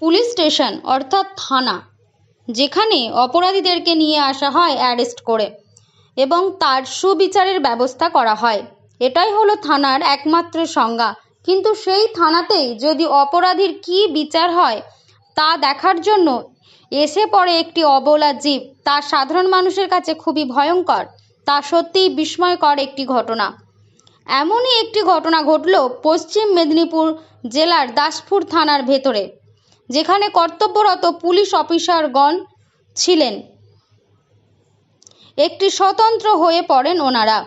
Police station অর্থাৎ থানা, যেখানে অপরাধীদেরকে নিয়ে আসা হয় অ্যারেস্ট করে এবং তার সুবিচারের ব্যবস্থা করা হয়। এটাই হলো থানার একমাত্র সংজ্ঞা। কিন্তু সেই থানাতেই যদি অপরাধীর কী বিচার হয় তা দেখার জন্য এসে পড়ে একটি অবলা জীব, তা সাধারণ মানুষের কাছে খুবই ভয়ঙ্কর। তা সত্যিই বিস্ময়কর একটি ঘটনা। এমনই একটি ঘটনা ঘটল পশ্চিম মেদিনীপুর জেলার দাসপুর থানার ভেতরে, যেখানে কর্তব্যরত পুলিশ অফিসারগণ ছিলেন। একটি স্বতন্ত্র হয়ে পড়েন ওনারা।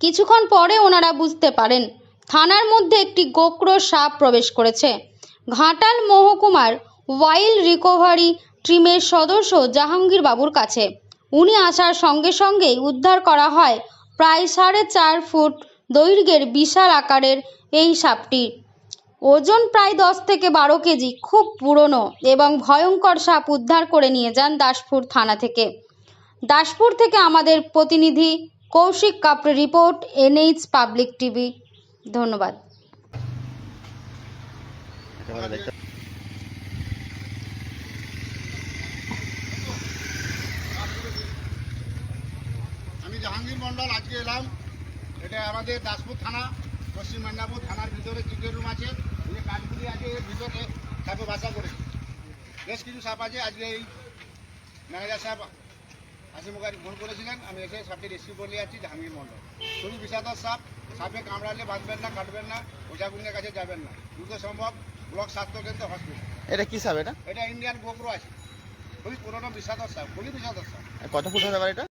কিছুক্ষণ পরে ওনারা বুঝতে পারেন থানার মধ্যে একটি গোকরো সাপ প্রবেশ করেছে। ঘাটাল মহকুমার ওয়াইল্ড রিকভারি টিমের সদস্য জাহাঙ্গীর বাবুর কাছে উনি আসার সঙ্গে সঙ্গেই উদ্ধার করা হয় প্রায় 4.5 ফুট দৈর্ঘ্যের বিশাল আকারের এই সাপটি। ওজন প্রায় 10 থেকে 12 কেজি। খুব পুরনো এবং ভয়ঙ্কর সাপ উদ্ধার করে নিয়ে যান দাসপুর থানা থেকে। দাসপুর থেকে আমাদের প্রতিনিধি কৌশিক কাপড়ে রিপোর্ট, NH পাবলিক টিভি। ধন্যবাদ। আমি জাহাঙ্গীর মন্ডল আজকে এলাম। এটা আমাদের দাসপুর থানা, পশ্চিম মেদিনীপুর থানার ভিতরে চিকের রুম আছে, যে কাঠগুলি আছে এর ভিতরে সাপে বাসা করেছে। বেশ কিছু সাপ আছে। আজকে এই ম্যানেজার সাহেব হাসিমুখারি ফোন করেছিলেন, আমি এসে সাপটি রেস্কিউ করে যাচ্ছি। জাহাঙ্গীর মন্ডল খুবই বিষাদর সাপ। সাপে কামড়ালে বাঁচবেন না, কাটবেন না, ওঝাগুনের কাছে যাবেন না, দ্রুত সম্ভব ব্লক স্বাস্থ্যকেন্দ্র হসপিটাল। এটা কি সাপ? এটা ইন্ডিয়ান গোকরো আছে, খুবই পুরোনো বিষাদর সাপ, খুবই বিষাদর সাপ। কত ফুট হতে পারে এটা?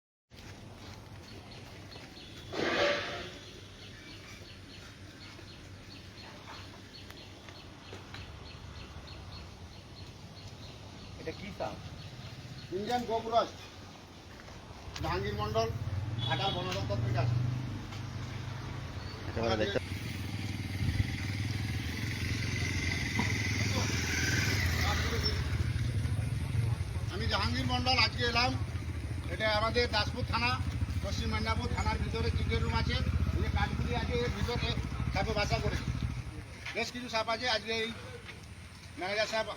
এটা কি সাপ? ইন্ডিয়ান গোকরো আছে। জাহাঙ্গীর মন্ডল ঘাটাল বন দপ্তর থেকে আসে। আমি জাহাঙ্গীর মন্ডল আজকে এলাম। এটা আমাদের দাসপুর থানা, পশ্চিম মেদিনীপুর থানার ভিতরে চিকের রুম আছে, যে কাঠগুলি আছে এর ভিতরে সাপে বাসা করেছে। বেশ কিছু সাপ আছে। আজকে এই ম্যানেজার সাহেব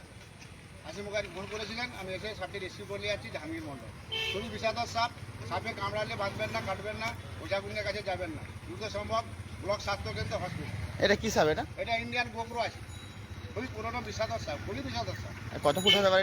হাসিমুখারি ফোন করেছিলেন, আমি এসে সাপটি রেস্কিউ করে যাচ্ছি। জাহাঙ্গীর মন্ডল খুবই বিষাদর সাপ। সাপে কামড়ালে বাঁচবেন না, কাটবেন না, ওঝাগুনের কাছে যাবেন না, দ্রুত সম্ভব ব্লক স্বাস্থ্যকেন্দ্র হসপিটাল। এটা কি সাপ? এটা ইন্ডিয়ান গোকরো আছে, খুবই পুরোনো বিষাদর সাপ, খুবই বিষাদর সাপ। কত ফুট হতে পারে এটা?